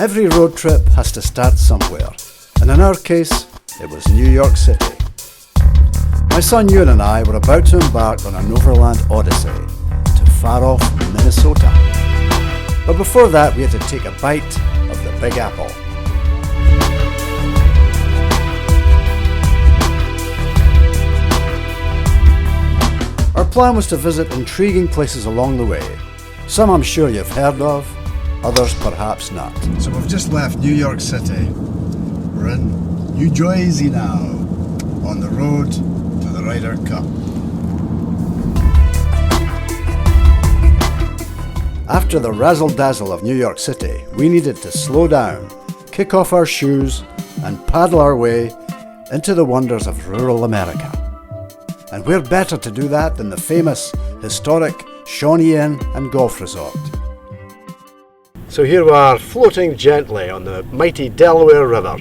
Every road trip has to start somewhere, and in our case, it was New York City. My son Ewan and I were about to embark on an overland odyssey to far-off Minnesota. But before that, we had to take a bite of the Big Apple. Our plan was to visit intriguing places along the way. Some I'm sure you've heard of, others perhaps not. So we've just left New York City. We're in New Jersey now, on the road to the Ryder Cup. After the razzle-dazzle of New York City, we needed to slow down, kick off our shoes, and paddle our way into the wonders of rural America. And where better to do that than the famous, historic Shawnee Inn and Golf Resort. So here we are, floating gently on the mighty Delaware River.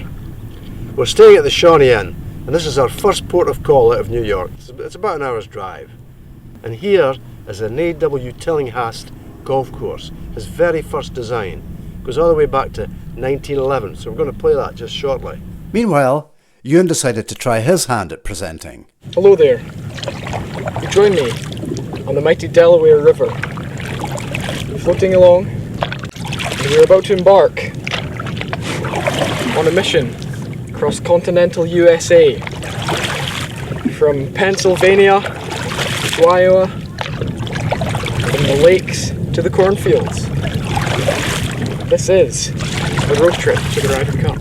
We're staying at the Shawnee Inn, and this is our first port of call out of New York. It's about an hour's drive. And here is an A.W. Tillinghast golf course, his very first design. Goes all the way back to 1911, so we're going to play that just shortly. Meanwhile, Ewan decided to try his hand at presenting. Hello there. You join me on the mighty Delaware River. Floating along, and we're about to embark on a mission across continental USA. From Pennsylvania to Iowa, from the lakes to the cornfields. This is the road trip to the Ryder Cup.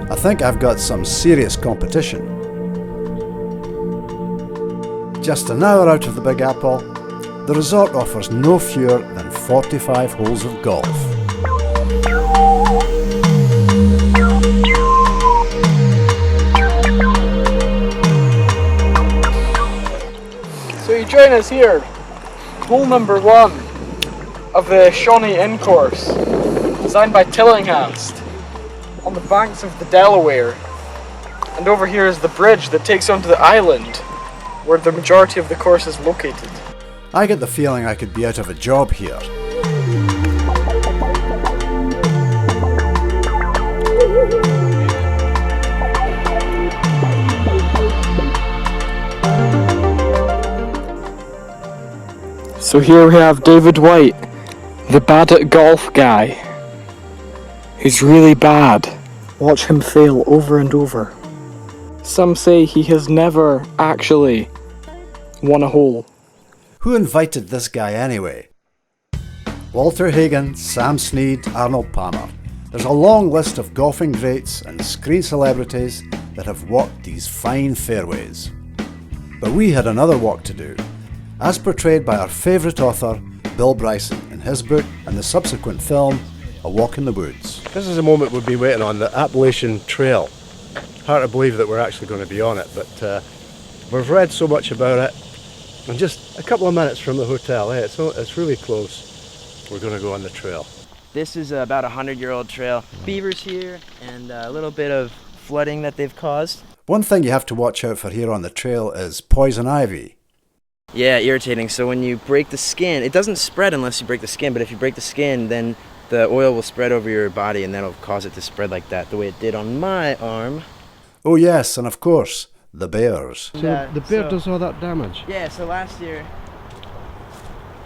I think I've got some serious competition. Just an hour out of the Big Apple, the resort offers no fewer than 45 holes of golf. So you join us here, hole number 1 of the Shawnee Inn course, designed by Tillinghast, on the banks of the Delaware. And over here is the bridge that takes onto the island, where the majority of the course is located. I get the feeling I could be out of a job here. So here we have David Whyte, the bad at golf guy. He's really bad. Watch him fail over and over. Some say he has never actually won a hole. Who invited this guy anyway? Walter Hagen, Sam Snead, Arnold Palmer. There's a long list of golfing greats and screen celebrities that have walked these fine fairways. But we had another walk to do, as portrayed by our favourite author, Bill Bryson, in his book and the subsequent film, A Walk in the Woods. This is a moment we've been waiting on, the Appalachian Trail. Hard to believe that we're actually going to be on it, but we've read so much about it, and just a couple of minutes from the hotel, it's really close. We're going to go on the trail. This is about a 100-year-old trail. Beavers here, and a little bit of flooding that they've caused. One thing you have to watch out for here on the trail is poison ivy. Yeah, irritating. So when you break the skin, it doesn't spread unless you break the skin, but if you break the skin, then the oil will spread over your body, and that'll cause it to spread like that, the way it did on my arm. Oh yes, and of course, the bears. So the bear does all that damage? Yeah, so last year,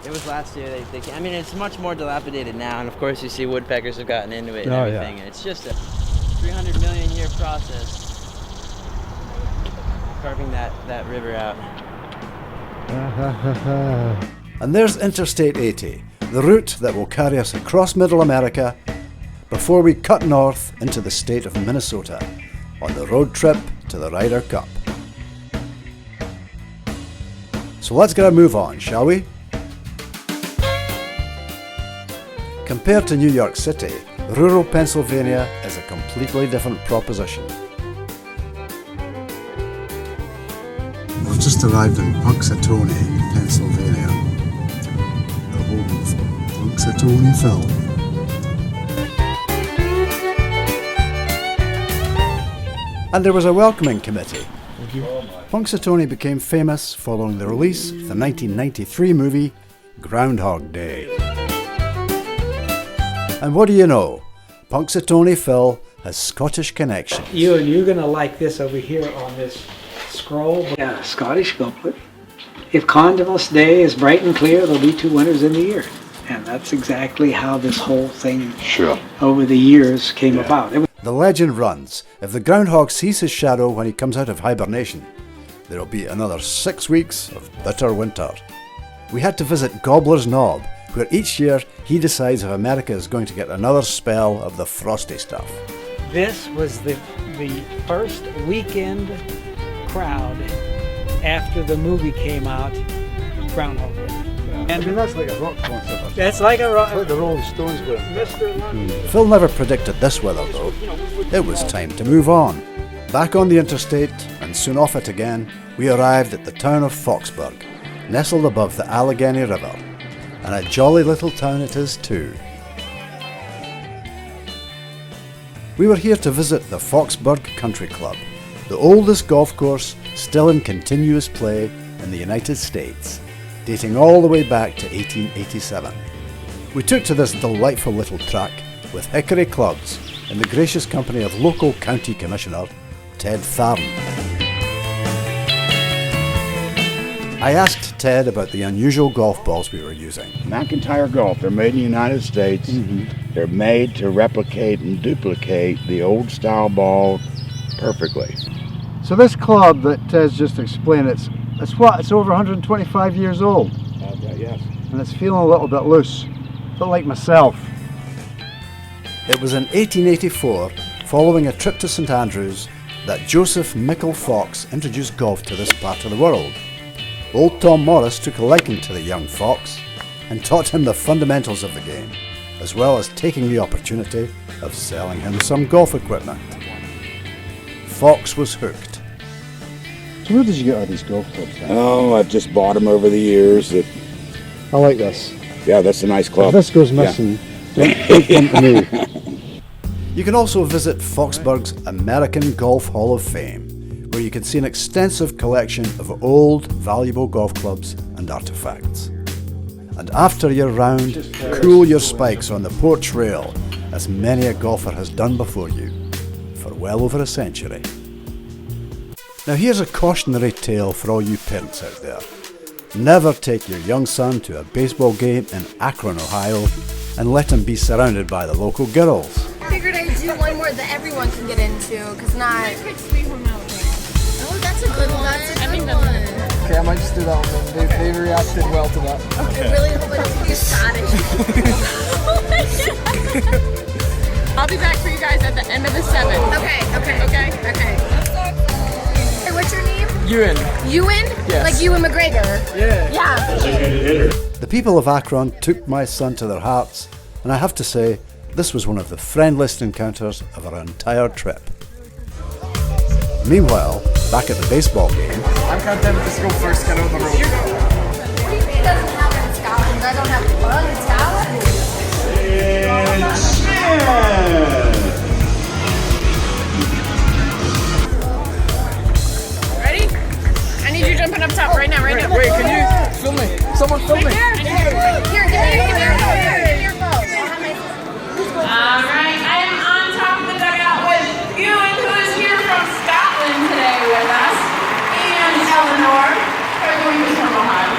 I mean, it's much more dilapidated now, and of course you see woodpeckers have gotten into it and everything, and it's just a 300 million year process carving that river out. And there's Interstate 80, the route that will carry us across Middle America before we cut north into the state of Minnesota on the road trip to the Ryder Cup. So let's get a move on, shall we? Compared to New York City, rural Pennsylvania is a completely different proposition. We've just arrived in Punxsutawney, Pennsylvania, the home of Punxsutawney Phil. And there was a welcoming committee. Punxsutawney became famous following the release of the 1993 movie Groundhog Day. And what do you know? Punxsutawney Phil has Scottish connection. You're going to like this over here on this scroll. Yeah, Scottish goblet. If Candlemas Day is bright and clear, there'll be 2 winters in the year. And that's exactly how this whole thing over the years came about. The legend runs, if the groundhog sees his shadow when he comes out of hibernation, there'll be another 6 weeks of bitter winter. We had to visit Gobbler's Knob, where each year he decides if America is going to get another spell of the frosty stuff. This was the first weekend crowd after the movie came out, Groundhog Day. I mean, that's like a rock concert. That's like a rock. It's like the Rolling Stones were. Mr. London. Phil never predicted this weather though. It was time to move on. Back on the interstate, and soon off it again, we arrived at the town of Foxburg, nestled above the Allegheny River. And a jolly little town it is too. We were here to visit the Foxburg Country Club, the oldest golf course still in continuous play in the United States, dating all the way back to 1887. We took to this delightful little track with hickory clubs in the gracious company of local county commissioner Ted Tharn. I asked Ted about the unusual golf balls we were using. McIntyre Golf, they're made in the United States. They're made to replicate and duplicate the old style ball perfectly. So this club that Ted's just explained, it's over 125 years old. Yes. And it's feeling a little bit loose. A bit like myself. It was in 1884, following a trip to St Andrews, that Joseph Mickle Fox introduced golf to this part of the world. Old Tom Morris took a liking to the young Fox and taught him the fundamentals of the game, as well as taking the opportunity of selling him some golf equipment. Fox was hooked. So where did you get all these golf clubs at? Oh, I've just bought them over the years. I like this. Yeah, that's a nice club. If this goes missing, don't come to me. You can also visit Foxburg's American Golf Hall of Fame, where you can see an extensive collection of old, valuable golf clubs and artifacts. And after your round, cool your spikes on the porch rail, as many a golfer has done before you, for well over a century. Now here's a cautionary tale for all you parents out there. Never take your young son to a baseball game in Akron, Ohio, and let him be surrounded by the local girls. I figured I'd do one more that everyone can get into, because not... Oh, that's a good one. That's a good one. Okay, I might just do that one then. They reacted well to that. I really hope I don't be Scottish. I'll be back for you guys at the end of the 7th. Okay. Hey, what's your name? Ewan. Ewan? Yes. Like Ewan McGregor? Yeah. The people of Akron took my son to their hearts, and I have to say, this was one of the friendliest encounters of our entire trip. Meanwhile, back at the baseball game, I'm kind of tempted to go first, get out the road. What do you think doesn't happen in Scotland? I don't have fun in Scotland. Ready? I need you jumping up top right now. Wait, can you film me? Someone film me. Here, give me your phone. All right, I am on top of the dugout with Ewan, who is here from Scotland today with us, and Eleanor, who are going to be from Ohio.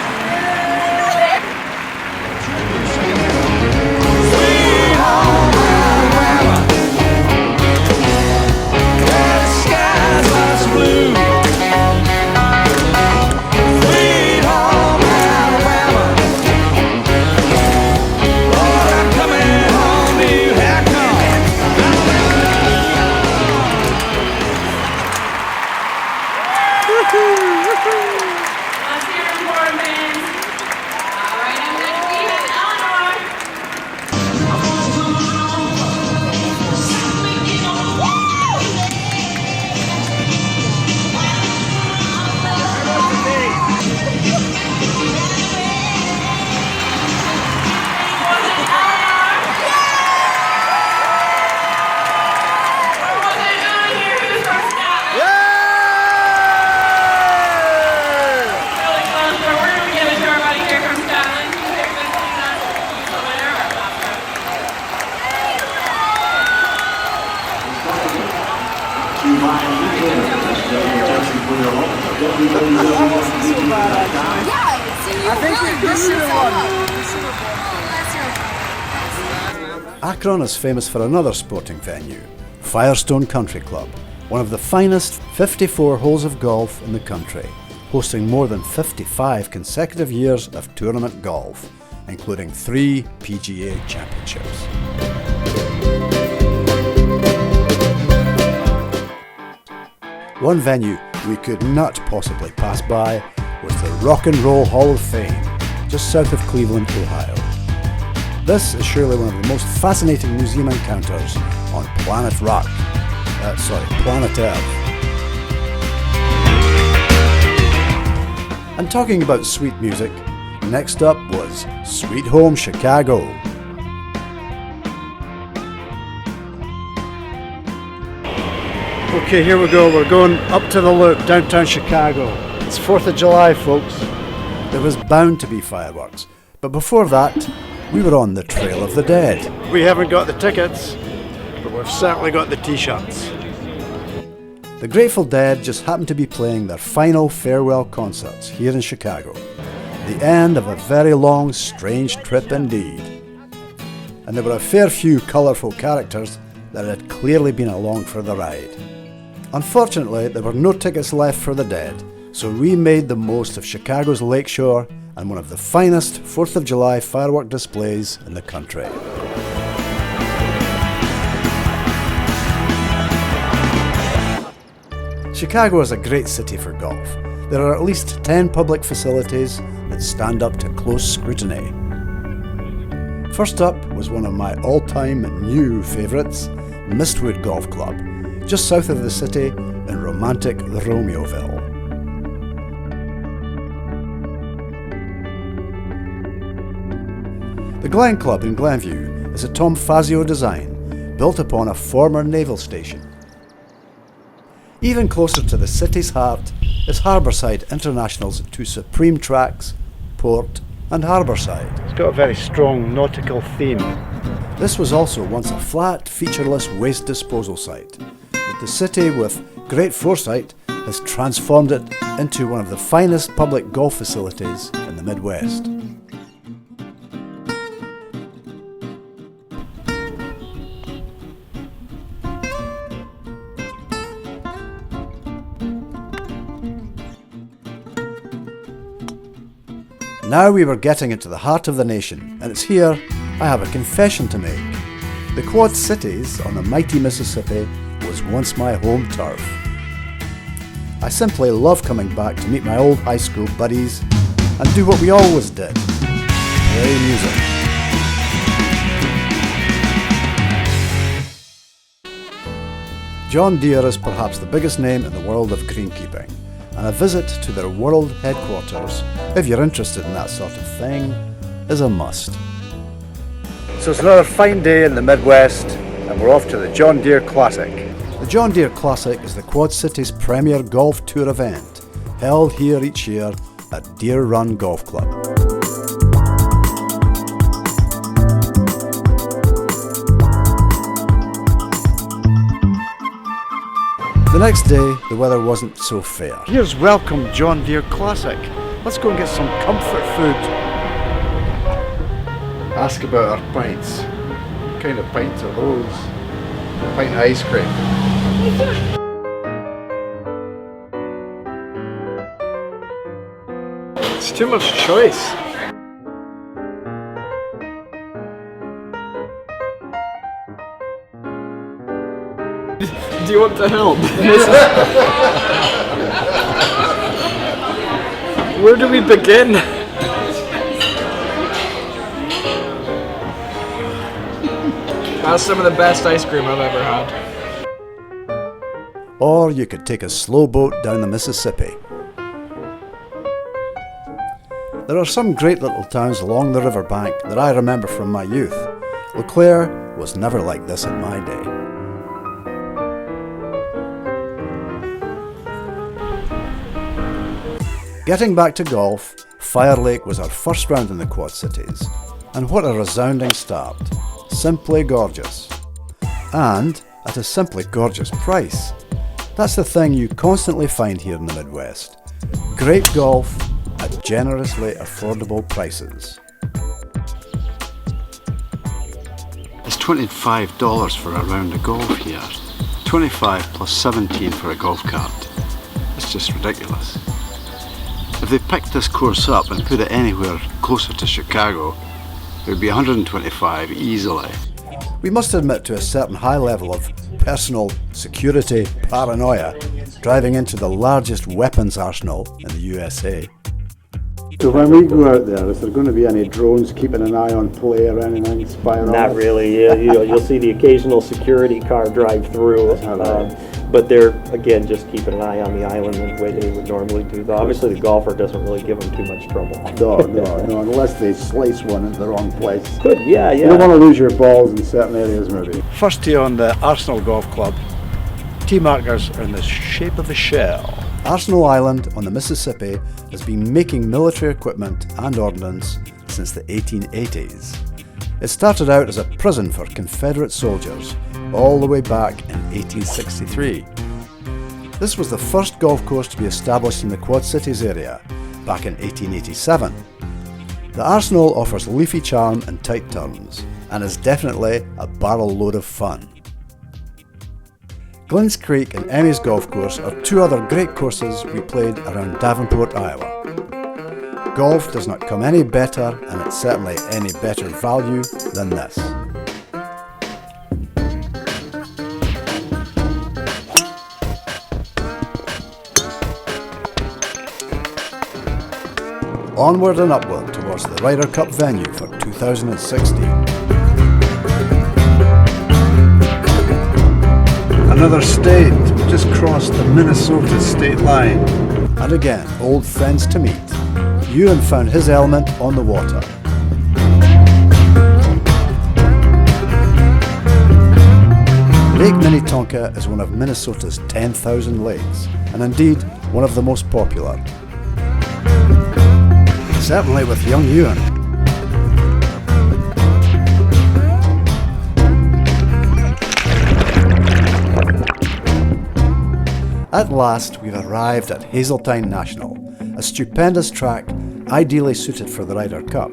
Akron is famous for another sporting venue, Firestone Country Club, one of the finest 54 holes of golf in the country, hosting more than 55 consecutive years of tournament golf, including 3 PGA championships. One venue we could not possibly pass by was the Rock and Roll Hall of Fame, just south of Cleveland, Ohio. This is surely one of the most fascinating museum encounters on planet Earth. And talking about sweet music, next up was Sweet Home Chicago. Okay, here we go. We're going up to the Loop, downtown Chicago. It's 4th of July, folks. There was bound to be fireworks, but before that, we were on the Trail of the Dead. We haven't got the tickets, but we've certainly got the t-shirts. The Grateful Dead just happened to be playing their final farewell concerts here in Chicago. The end of a very long, strange trip indeed. And there were a fair few colourful characters that had clearly been along for the ride. Unfortunately, there were no tickets left for the Dead, so we made the most of Chicago's lakeshore and one of the finest 4th of July firework displays in the country. Chicago is a great city for golf. There are at least 10 public facilities that stand up to close scrutiny. First up was one of my all-time new favourites, Mistwood Golf Club, just south of the city in romantic Romeoville. The Glen Club in Glenview is a Tom Fazio design built upon a former naval station. Even closer to the city's heart is Harbourside International's 2 supreme tracks, Port and Harbourside. It's got a very strong nautical theme. This was also once a flat, featureless waste disposal site, but the city, with great foresight, has transformed it into one of the finest public golf facilities in the Midwest. Now we were getting into the heart of the nation, and it's here I have a confession to make. The Quad Cities on the mighty Mississippi was once my home turf. I simply love coming back to meet my old high school buddies and do what we always did, play music. John Deere is perhaps the biggest name in the world of greenkeeping, and a visit to their world headquarters, if you're interested in that sort of thing, is a must. So it's another fine day in the Midwest, and we're off to the John Deere Classic. The John Deere Classic is the Quad Cities' premier golf tour event, held here each year at Deere Run Golf Club. The next day, the weather wasn't so fair. Here's welcome John Deere Classic. Let's go and get some comfort food. Ask about our pints. What kind of pints are those? A pint of ice cream. It's too much choice. Do you want to help? Where do we begin? That's some of the best ice cream I've ever had. Or you could take a slow boat down the Mississippi. There are some great little towns along the riverbank that I remember from my youth. LeClaire was never like this in my day. Getting back to golf, Fire Lake was our first round in the Quad Cities. And what a resounding start. Simply gorgeous. And at a simply gorgeous price. That's the thing you constantly find here in the Midwest. Great golf at generously affordable prices. It's $25 for a round of golf here. 25 plus 17 for a golf cart. It's just ridiculous. If they picked this course up and put it anywhere closer to Chicago, it would be 125 easily. We must admit to a certain high level of personal security paranoia driving into the largest weapons arsenal in the USA. So when we go out there, is there going to be any drones keeping an eye on play or anything spying on Not us? really. You'll see the occasional security car drive through, but they're, again, just keeping an eye on the island the way they would normally do. Obviously, the golfer doesn't really give them too much trouble. No, unless they slice one into the wrong place. Could, yeah. You don't want to lose your balls in certain areas, maybe. First tee on the Arsenal Golf Club. Tee markers are in the shape of a shell. Arsenal Island on the Mississippi has been making military equipment and ordnance since the 1880s. It started out as a prison for Confederate soldiers all the way back in 1863. This was the first golf course to be established in the Quad Cities area back in 1887. The Arsenal offers leafy charm and tight turns and is definitely a barrel load of fun. Glynns Creek and Emmy's Golf Course are two other great courses we played around Davenport, Iowa. Golf does not come any better, and it's certainly any better value than this. Onward and upward towards the Ryder Cup venue for 2016. Another state, just crossed the Minnesota state line. And again, old friends to meet. Ewan found his element on the water. Lake Minnetonka is one of Minnesota's 10,000 lakes, and indeed one of the most popular. Certainly with young Ewan. At last, we've arrived at Hazeltine National, a stupendous track ideally suited for the Ryder Cup.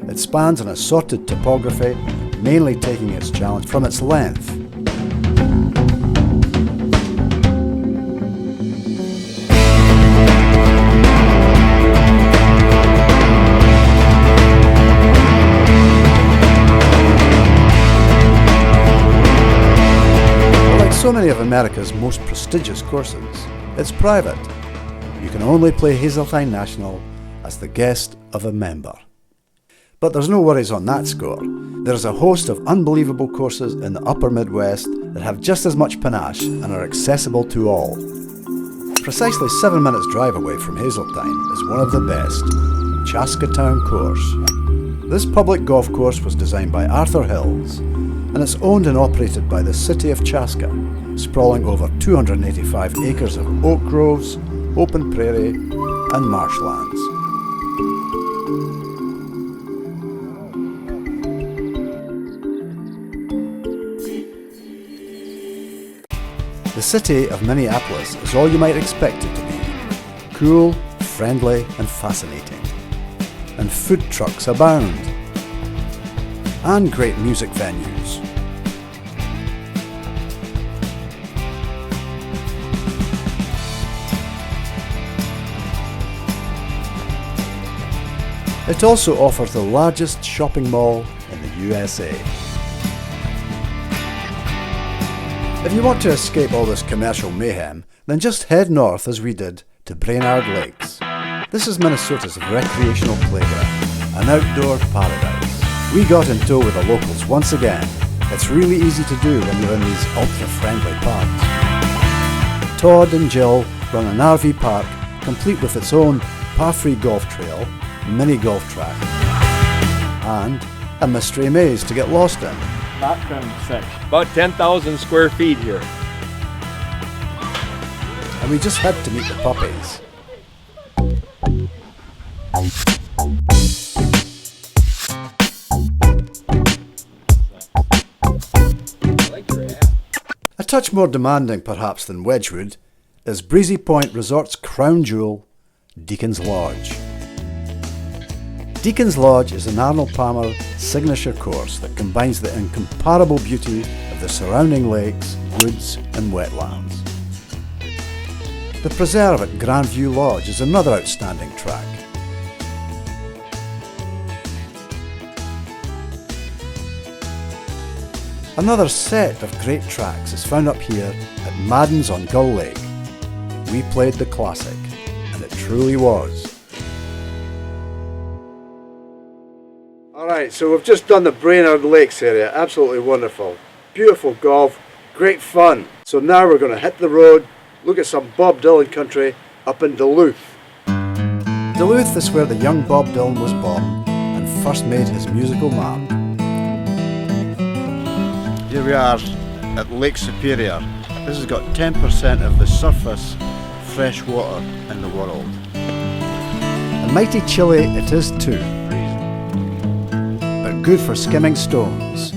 It spans an assorted topography, mainly taking its challenge from its length. So many of America's most prestigious courses, it's private. You can only play Hazeltine National as the guest of a member. But there's no worries on that score. There's a host of unbelievable courses in the upper Midwest that have just as much panache and are accessible to all. Precisely 7 minutes drive away from Hazeltine is one of the best, Chaskatown Course. This public golf course was designed by Arthur Hills, and it's owned and operated by the city of Chaska, sprawling over 285 acres of oak groves, open prairie, and marshlands. The city of Minneapolis is all you might expect it to be. Cool, friendly, and fascinating. And food trucks abound. And great music venues. It also offers the largest shopping mall in the USA. If you want to escape all this commercial mayhem, then just head north as we did to Brainerd Lakes. This is Minnesota's recreational playground, an outdoor paradise. We got in tow with the locals once again. It's really easy to do when you're in these ultra-friendly parks. Todd and Jill run an RV park complete with its own par-free golf trail, mini golf track, and a mystery maze to get lost in. Background section. About 10,000 square feet here. And we just had to meet the puppies. A touch more demanding perhaps than Wedgwood is Breezy Point Resort's crown jewel, Deacon's Lodge. Deacon's Lodge is an Arnold Palmer signature course that combines the incomparable beauty of the surrounding lakes, woods and wetlands. The preserve at Grandview Lodge is another outstanding track. Another set of great tracks is found up here at Madden's on Gull Lake. We played the classic, and it truly was. Alright, so we've just done the Brainerd Lakes area, absolutely wonderful. Beautiful golf, great fun. So now we're going to hit the road, look at some Bob Dylan country up in Duluth. Duluth is where the young Bob Dylan was born and first made his musical mark. Here we are at Lake Superior. This has got 10% of the surface fresh water in the world. And mighty chilly it is too, but good for skimming stones.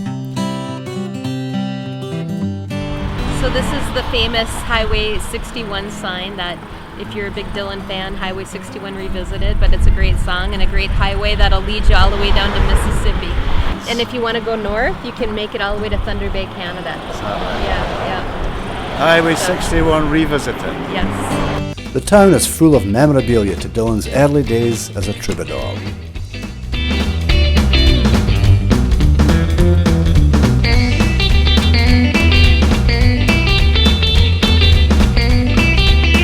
So this is the famous Highway 61 sign that, if you're a big Dylan fan, Highway 61 Revisited, but it's a great song and a great highway that'll lead you all the way down to Mississippi. And if you want to go north, you can make it all the way to Thunder Bay, Canada. Yeah. Highway 61 Revisited. Yes. The town is full of memorabilia to Dylan's early days as a troubadour.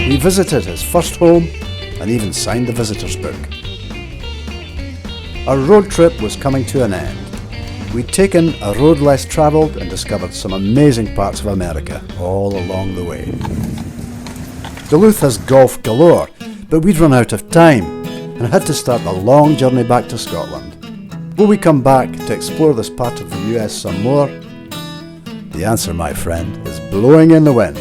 We visited his first home and even signed the visitor's book. Our road trip was coming to an end. We'd taken a road less travelled and discovered some amazing parts of America all along the way. Duluth has golf galore, but we'd run out of time and had to start a long journey back to Scotland. Will we come back to explore this part of the US some more? The answer, my friend, is blowing in the wind.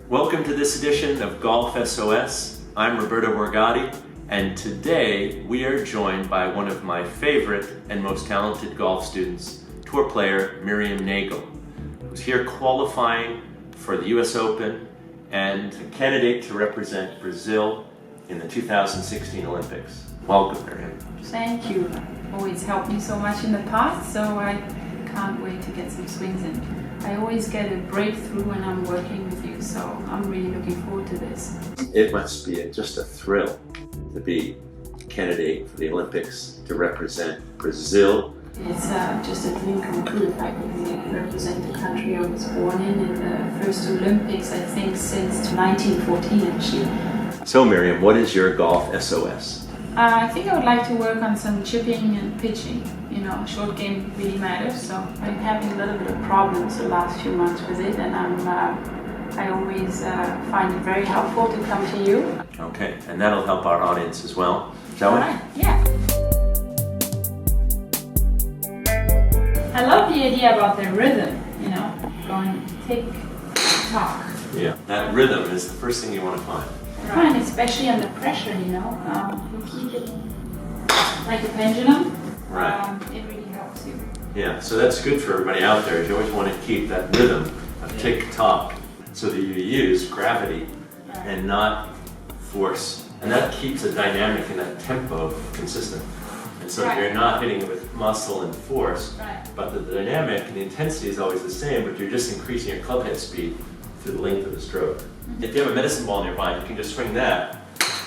Welcome to this edition of Golf SOS. I'm Roberto Borgatti, and today we are joined by one of my favorite and most talented golf students, tour player Miriam Nagel, who's here qualifying for the US Open and a candidate to represent Brazil in the 2016 Olympics. Welcome, Miriam. Thank you. Always helped me so much in the past, so I can't wait to get some swings in. I always get a breakthrough when I'm working with you, so I'm really looking forward to this. It must be just a thrill to be a candidate for the Olympics, to represent Brazil. It's just a dream come true if I could represent the country I was born in the first Olympics, I think, since 1914 actually. So Miriam, what is your golf SOS? I think I would like to work on some chipping and pitching. You know, short game really matters, so I'm having a little bit of problems the last few months with it, and I always find it very helpful to come to you. Okay, and that'll help our audience as well, shall we? All right, yeah. I love the idea about the rhythm, you know, going tick, tock. Yeah, that rhythm is the first thing you want to find. Right, and especially under pressure, you know, you keep it like a pendulum. Right. It really helps you. Yeah, so that's good for everybody out there. You always want to keep that rhythm of tick-tock so that you use gravity and not force. And that keeps the dynamic and that tempo consistent. And so you're not hitting it with muscle and force, but the dynamic and the intensity is always the same, but you're just increasing your club head speed through the length of the stroke. If you have a medicine ball nearby, you can just swing that,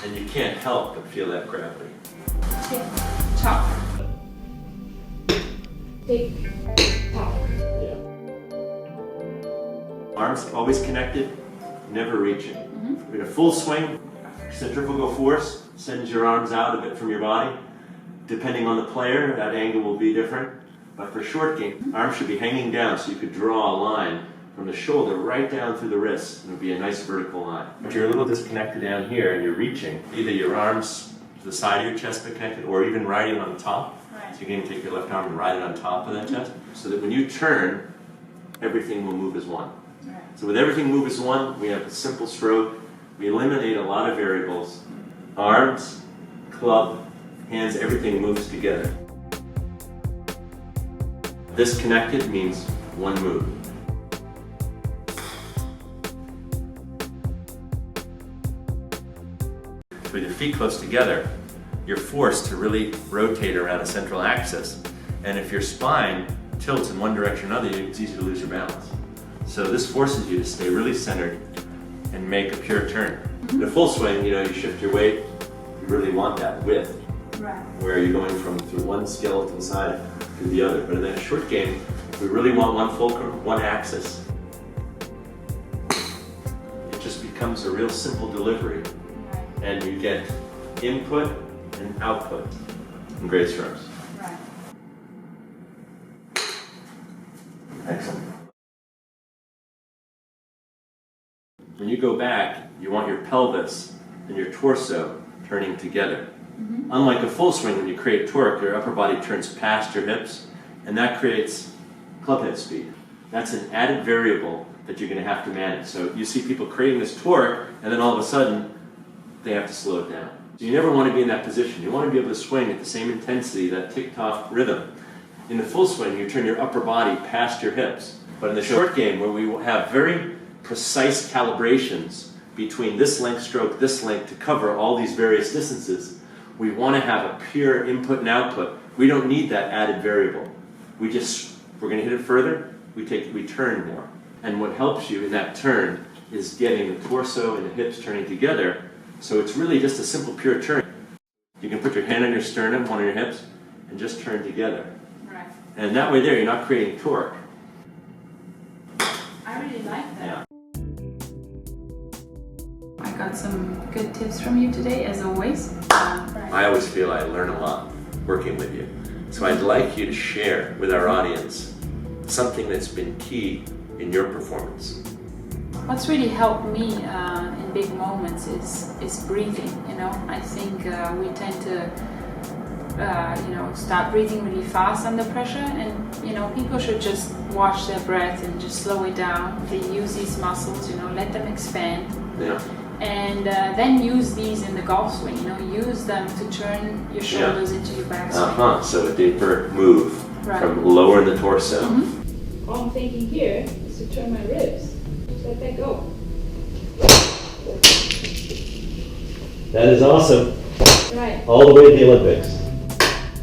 and you can't help but feel that gravity. Tick-tock. Tick-tock. Yeah. Arms always connected, never reaching. With a full swing, centrifugal force sends your arms out a bit from your body. Depending on the player, that angle will be different. But for short game, arms should be hanging down so you could draw a line from the shoulder right down through the wrist, and it would be a nice vertical line. If you're a little disconnected down here and you're reaching, either your arms to the side of your chest but connected, or even riding on top. Right. So you can even take your left arm and ride it on top of that chest, so that when you turn, everything will move as one. Right. So with everything move as one, we have a simple stroke. We eliminate a lot of variables. Arms, club, hands, everything moves together. This connected means one move. With your feet close together, you're forced to really rotate around a central axis. And if your spine tilts in one direction or another, it's easy to lose your balance. So this forces you to stay really centered and make a pure turn. In a full swing, you shift your weight. You really want that width, Right. where you're going from through one skeleton side to the other. But in a short game, we really want one fulcrum, one axis. It just becomes a real simple delivery, and you get input and output in great strokes. Right. Excellent. When you go back, you want your pelvis and your torso turning together. Unlike a full swing, when you create torque, your upper body turns past your hips, and that creates club head speed. That's an added variable that you're going to have to manage. So you see people creating this torque, and then all of a sudden, they have to slow it down. So you never want to be in that position. You want to be able to swing at the same intensity, that tick-tock rhythm. In the full swing, you turn your upper body past your hips. But in the short game, where we have very precise calibrations between this length stroke, this length, to cover all these various distances, we want to have a pure input and output. We don't need that added variable. We're going to hit it further, we turn more. And what helps you in that turn is getting the torso and the hips turning together. So it's really just a simple pure turn. You can put your hand on your sternum, one on your hips, and just turn together. Right. And that way there, you're not creating torque. I really like that. Yeah. I got some good tips from you today, as always. I always feel I learn a lot working with you. So I'd like you to share with our audience something that's been key in your performance. What's really helped me in big moments is breathing. I think we tend to start breathing really fast under pressure, and people should just watch their breath and just slow it down. They use these muscles, let them expand. Yeah. And then use these in the golf swing. Use them to turn your shoulders into your backswing. So a deeper move from lower in the torso. All I'm thinking here is to turn my ribs. Just let that go. That is awesome. Right. All the way to the Olympics.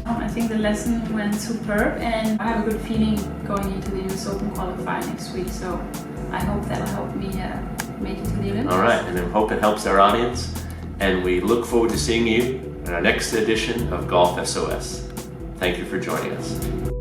I think the lesson went superb, and I have a good feeling going into the US Open qualifier next week. So I hope that'll help me make it to the Olympics. All right, and I hope it helps our audience. And we look forward to seeing you in our next edition of Golf SOS. Thank you for joining us.